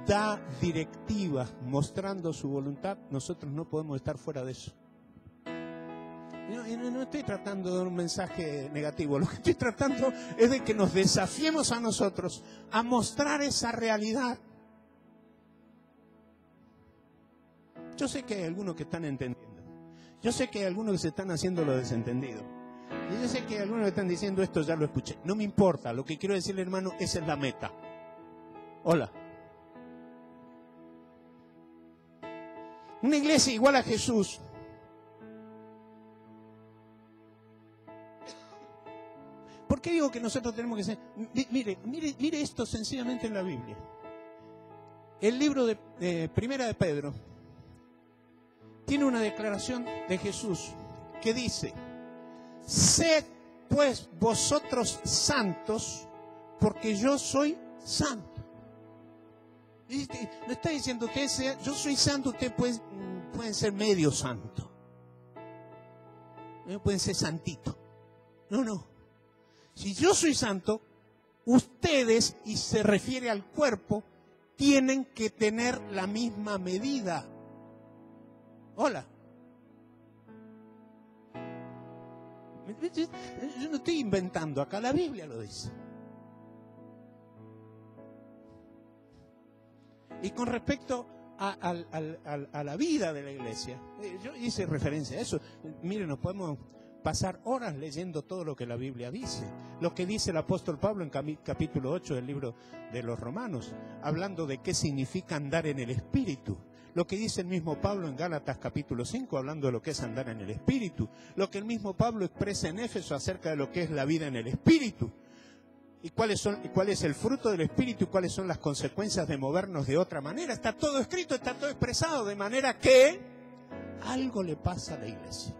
da directivas mostrando su voluntad, nosotros no podemos estar fuera de eso. No estoy tratando de dar un mensaje negativo, lo que estoy tratando es de que nos desafiemos a nosotros a mostrar esa realidad. Yo sé que hay algunos que están entendiendo, yo sé que hay algunos que se están haciendo lo desentendido, y yo sé que hay algunos que están diciendo esto ya lo escuché. No me importa, lo que quiero decirle, hermano, esa es la meta. Hola. Una iglesia igual a Jesús. ¿Por qué digo que nosotros tenemos que ser? Mire esto sencillamente en la Biblia. El libro de Primera de Pedro tiene una declaración de Jesús que dice: sed pues vosotros santos, porque yo soy santo. No está diciendo que yo soy santo, ustedes pueden ser medio santo, pueden ser santito. No. Si yo soy santo, ustedes, y se refiere al cuerpo, tienen que tener la misma medida. Hola. Yo no estoy inventando, acá la Biblia lo dice. Y con respecto a la vida de la iglesia, yo hice referencia a eso. Miren, nos podemos pasar horas leyendo todo lo que la Biblia dice. Lo que dice el apóstol Pablo en capítulo 8 del libro de los Romanos, hablando de qué significa andar en el Espíritu. Lo que dice el mismo Pablo en Gálatas capítulo 5, hablando de lo que es andar en el Espíritu. Lo que el mismo Pablo expresa en Éfeso acerca de lo que es la vida en el Espíritu. Y cuál es el fruto del Espíritu y cuáles son las consecuencias de movernos de otra manera. Está todo escrito, está todo expresado, de manera que algo le pasa a la iglesia.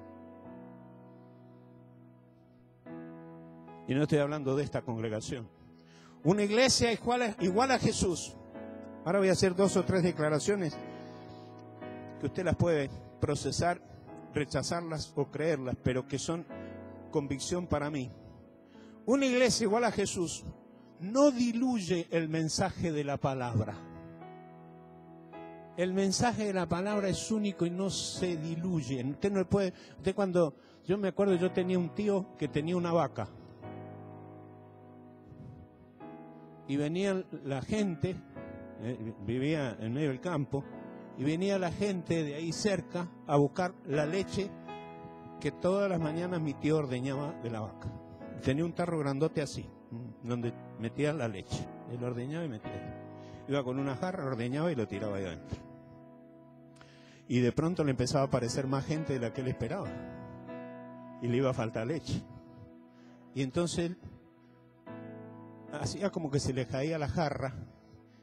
Y no estoy hablando de esta congregación. Una iglesia igual a Jesús. Ahora voy a hacer 2 o 3 declaraciones que usted las puede procesar, rechazarlas o creerlas, pero que son convicción para mí. Una iglesia igual a Jesús no diluye el mensaje de la palabra. El mensaje de la palabra es único y no se diluye. Yo me acuerdo, yo tenía un tío que tenía una vaca. Y venía la gente, vivía en medio del campo, y venía la gente de ahí cerca a buscar la leche que todas las mañanas mi tío ordeñaba de la vaca. Tenía un tarro grandote así, donde metía la leche. Él ordeñaba y metía. Iba con una jarra, ordeñaba y lo tiraba ahí adentro. Y de pronto le empezaba a aparecer más gente de la que él esperaba. Y le iba a faltar leche. Y entonces él hacía como que se le caía la jarra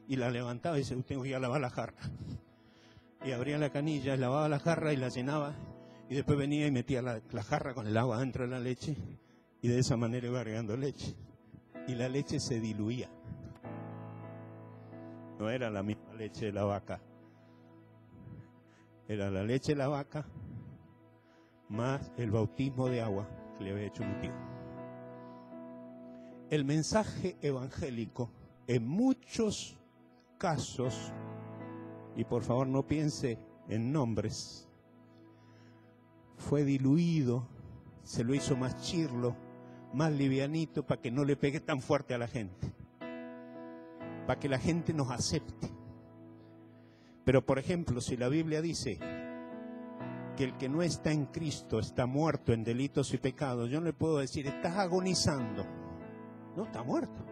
y la levantaba y dice: tengo que ir a lavar la jarra. Y abría la canilla, lavaba la jarra y la llenaba. Y después venía y metía la jarra con el agua dentro de la leche. Y de esa manera iba agregando leche. Y la leche se diluía. No era la misma leche de la vaca. Era la leche de la vaca más el bautismo de agua que le había hecho mi tío. El mensaje evangélico, en muchos casos, y por favor no piense en nombres, fue diluido, se lo hizo más chirlo, más livianito, para que no le pegue tan fuerte a la gente, para que la gente nos acepte. Pero por ejemplo, si la Biblia dice que el que no está en Cristo está muerto en delitos y pecados, yo no le puedo decir, estás agonizando. No, está muerto.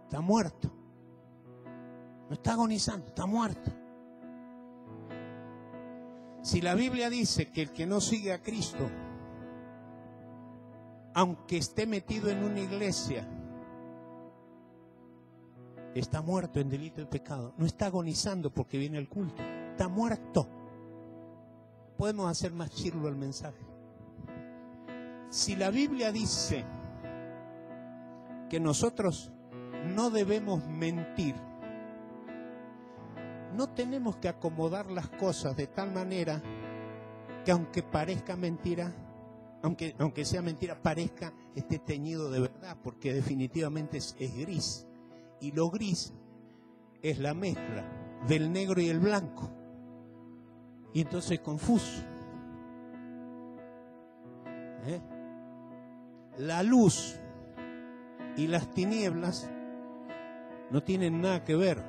Está muerto. No está agonizando, está muerto. Si la Biblia dice que el que no sigue a Cristo, aunque esté metido en una iglesia, está muerto en delito y pecado, no está agonizando porque viene al culto, está muerto. Podemos hacer más chirlo el mensaje. Si la Biblia dice que nosotros no debemos mentir, no tenemos que acomodar las cosas de tal manera que aunque parezca mentira, aunque sea mentira, parezca esté teñido de verdad, porque definitivamente es gris. Y lo gris es la mezcla del negro y el blanco. Y entonces es confuso. La luz y las tinieblas no tienen nada que ver,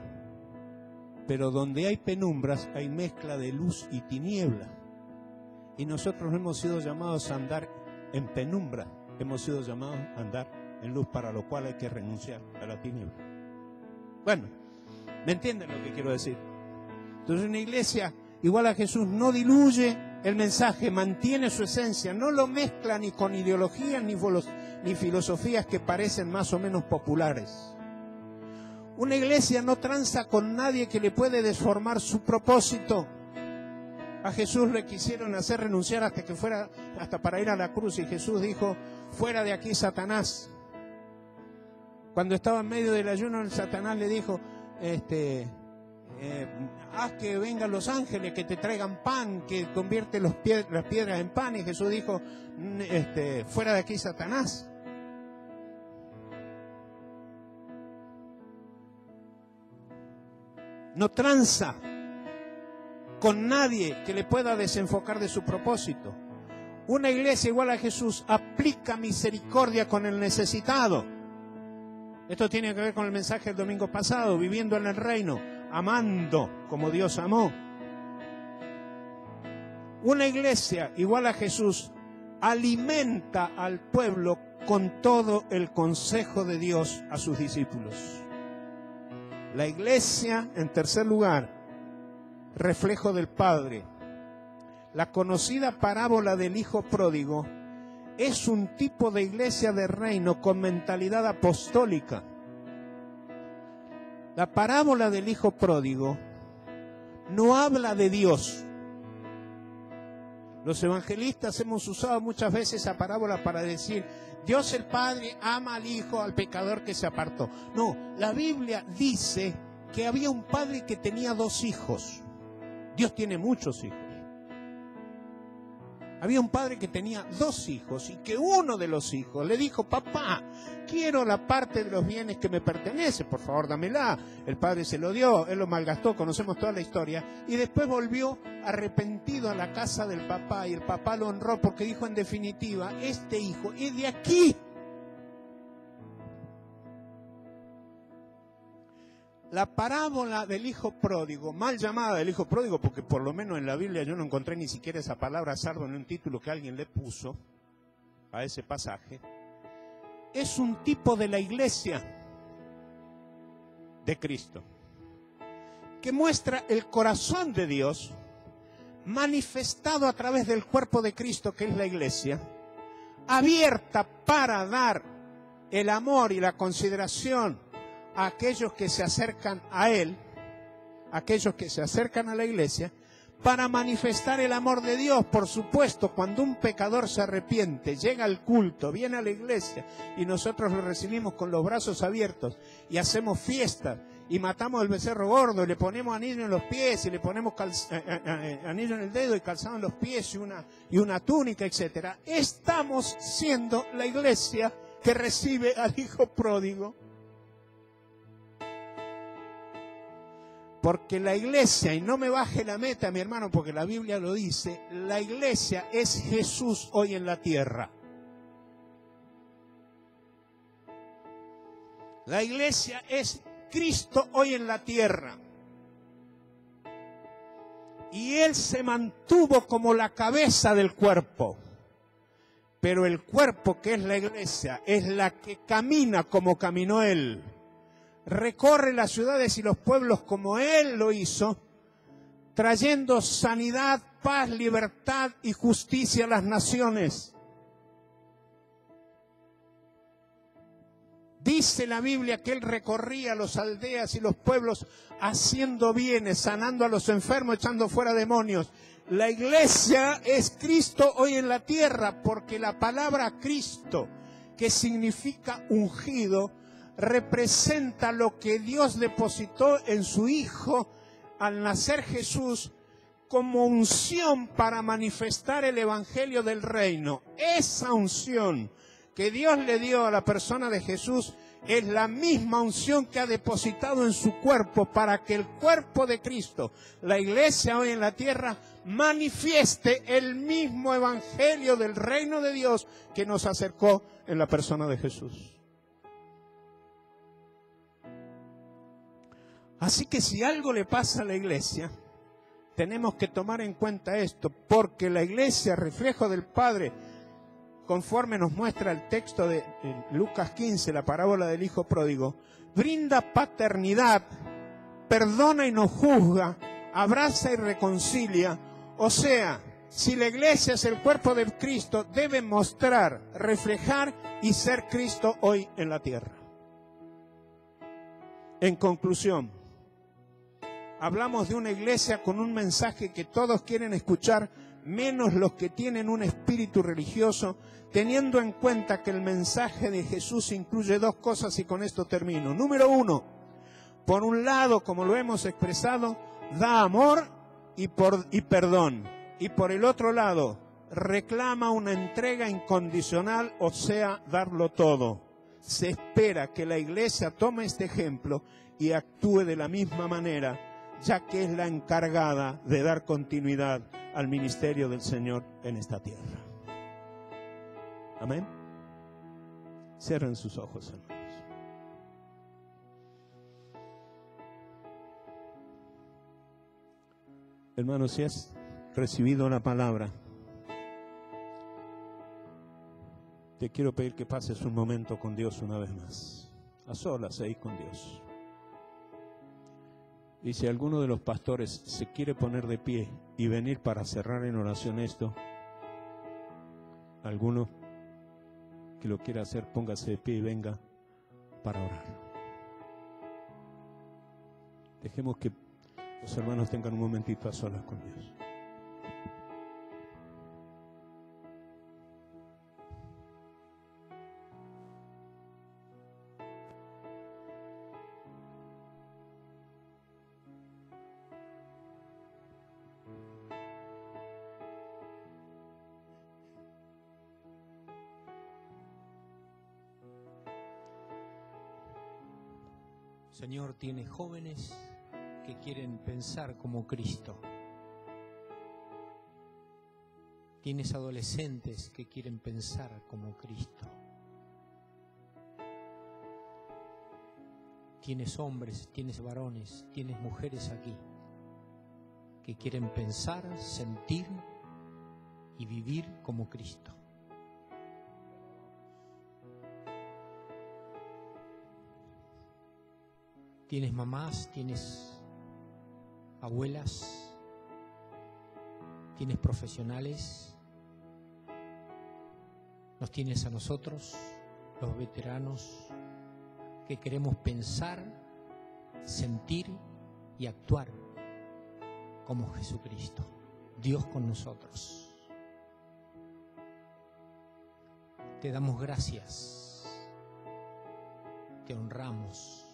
pero donde hay penumbras hay mezcla de luz y tiniebla. Y nosotros no hemos sido llamados a andar en penumbra, hemos sido llamados a andar en luz, para lo cual hay que renunciar a la tiniebla. Bueno, ¿me entienden lo que quiero decir? Entonces una iglesia igual a Jesús no diluye el mensaje, mantiene su esencia, no lo mezcla ni con ideologías ni filosofías que parecen más o menos populares. Una iglesia no tranza con nadie que le puede desformar su propósito. A Jesús le quisieron hacer renunciar hasta para ir a la cruz, y Jesús dijo, fuera de aquí, Satanás. Cuando estaba en medio del ayuno, el Satanás le dijo, haz que vengan los ángeles, que te traigan pan, que convierte las piedras en pan. Y Jesús dijo, fuera de aquí, Satanás. No tranza con nadie que le pueda desenfocar de su propósito. Una iglesia igual a Jesús aplica misericordia con el necesitado. Esto tiene que ver con el mensaje del domingo pasado, viviendo en el reino, amando como Dios amó. Una iglesia igual a Jesús alimenta al pueblo con todo el consejo de Dios a sus discípulos. La iglesia, en tercer lugar, reflejo del Padre. La conocida parábola del hijo pródigo es un tipo de iglesia de reino con mentalidad apostólica. La parábola del hijo pródigo no habla de Dios. Los evangelistas hemos usado muchas veces esa parábola para decir, Dios el Padre ama al hijo, al pecador que se apartó. No, la Biblia dice que había un padre que tenía 2 hijos. Dios tiene muchos hijos. Había un padre que tenía 2 hijos y que uno de los hijos le dijo, papá, quiero la parte de los bienes que me pertenece, por favor dámela. El padre se lo dio, él lo malgastó, conocemos toda la historia, y después volvió arrepentido a la casa del papá, y el papá lo honró porque dijo, en definitiva, este hijo es de aquí. La parábola del hijo pródigo, mal llamada del hijo pródigo, porque por lo menos en la Biblia yo no encontré ni siquiera esa palabra, salvo en un título que alguien le puso a ese pasaje, es un tipo de la iglesia de Cristo, que muestra el corazón de Dios manifestado a través del cuerpo de Cristo, que es la iglesia, abierta para dar el amor y la consideración a aquellos que se acercan a Él, aquellos que se acercan a la iglesia, para manifestar el amor de Dios. Por supuesto, cuando un pecador se arrepiente, llega al culto, viene a la iglesia y nosotros lo recibimos con los brazos abiertos y hacemos fiestas y matamos el becerro gordo y le ponemos anillo en los pies y le ponemos anillo en el dedo y calzado en los pies y una túnica, etcétera. Estamos siendo la iglesia que recibe al hijo pródigo. Porque la iglesia, y no me baje la meta, mi hermano, porque la Biblia lo dice, la iglesia es Jesús hoy en la tierra. La iglesia es Cristo hoy en la tierra. Y Él se mantuvo como la cabeza del cuerpo. Pero el cuerpo, que es la iglesia, es la que camina como caminó Él. Recorre las ciudades y los pueblos como Él lo hizo, trayendo sanidad, paz, libertad y justicia a las naciones. Dice la Biblia que Él recorría las aldeas y los pueblos haciendo bienes, sanando a los enfermos, echando fuera demonios. La iglesia es Cristo hoy en la tierra, porque la palabra Cristo, que significa ungido, representa lo que Dios depositó en su Hijo al nacer Jesús como unción para manifestar el evangelio del reino. Esa unción que Dios le dio a la persona de Jesús es la misma unción que ha depositado en su cuerpo para que el cuerpo de Cristo, la iglesia hoy en la tierra, manifieste el mismo evangelio del reino de Dios que nos acercó en la persona de Jesús. Así que si algo le pasa a la iglesia, tenemos que tomar en cuenta esto, porque la iglesia, reflejo del Padre, conforme nos muestra el texto de Lucas 15, la parábola del hijo pródigo, brinda paternidad, perdona y no juzga, abraza y reconcilia. O sea, si la iglesia es el cuerpo de Cristo, debe mostrar, reflejar y ser Cristo hoy en la tierra. En conclusión, hablamos de una iglesia con un mensaje que todos quieren escuchar, menos los que tienen un espíritu religioso, teniendo en cuenta que el mensaje de Jesús incluye dos cosas, y con esto termino. Número uno, por un lado, como lo hemos expresado, da amor y perdón. Y por el otro lado, reclama una entrega incondicional, o sea, darlo todo. Se espera que la iglesia tome este ejemplo y actúe de la misma manera, ya que es la encargada de dar continuidad al ministerio del Señor en esta tierra. Amén. Cierren sus ojos, hermanos. Hermanos, si has recibido la palabra, te quiero pedir que pases un momento con Dios una vez más, a solas ahí con Dios. Y si alguno de los pastores se quiere poner de pie y venir para cerrar en oración esto, alguno que lo quiera hacer, póngase de pie y venga para orar. Dejemos que los hermanos tengan un momentito a solas con Dios. Señor, tiene jóvenes que quieren pensar como Cristo. Tienes adolescentes que quieren pensar como Cristo. Tienes hombres, tienes varones, tienes mujeres aquí que quieren pensar, sentir y vivir como Cristo. Tienes mamás, tienes abuelas, tienes profesionales, nos tienes a nosotros, los veteranos, que queremos pensar, sentir y actuar como Jesucristo, Dios con nosotros. Te damos gracias, te honramos,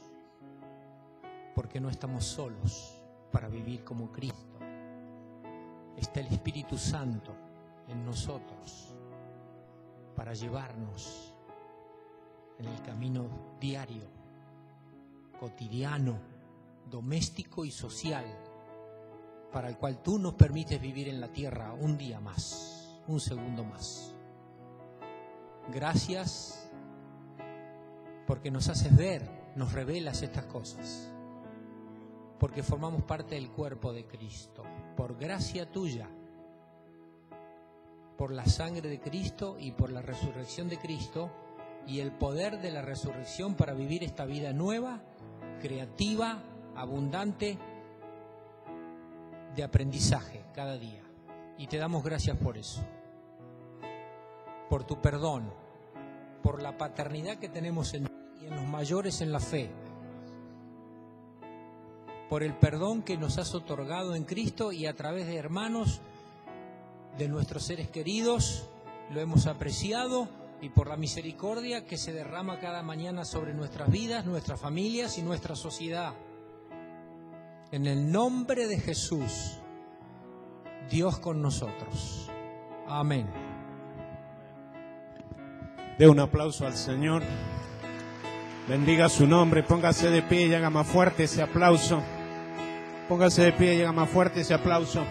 porque no estamos solos para vivir como Cristo. Está el Espíritu Santo en nosotros para llevarnos en el camino diario, cotidiano, doméstico y social, para el cual tú nos permites vivir en la tierra un día más, un segundo más. Gracias porque nos haces ver, nos revelas estas cosas, porque formamos parte del cuerpo de Cristo, por gracia tuya, por la sangre de Cristo y por la resurrección de Cristo y el poder de la resurrección para vivir esta vida nueva, creativa, abundante, de aprendizaje cada día. Y te damos gracias por eso, por tu perdón, por la paternidad que tenemos en ti y en los mayores en la fe, por el perdón que nos has otorgado en Cristo y a través de hermanos, de nuestros seres queridos, lo hemos apreciado, y por la misericordia que se derrama cada mañana sobre nuestras vidas, nuestras familias y nuestra sociedad. En el nombre de Jesús, Dios con nosotros. Amén. Dé un aplauso al Señor. Bendiga su nombre. Póngase de pie y haga más fuerte ese aplauso. Póngase de pie y haga más fuerte ese aplauso.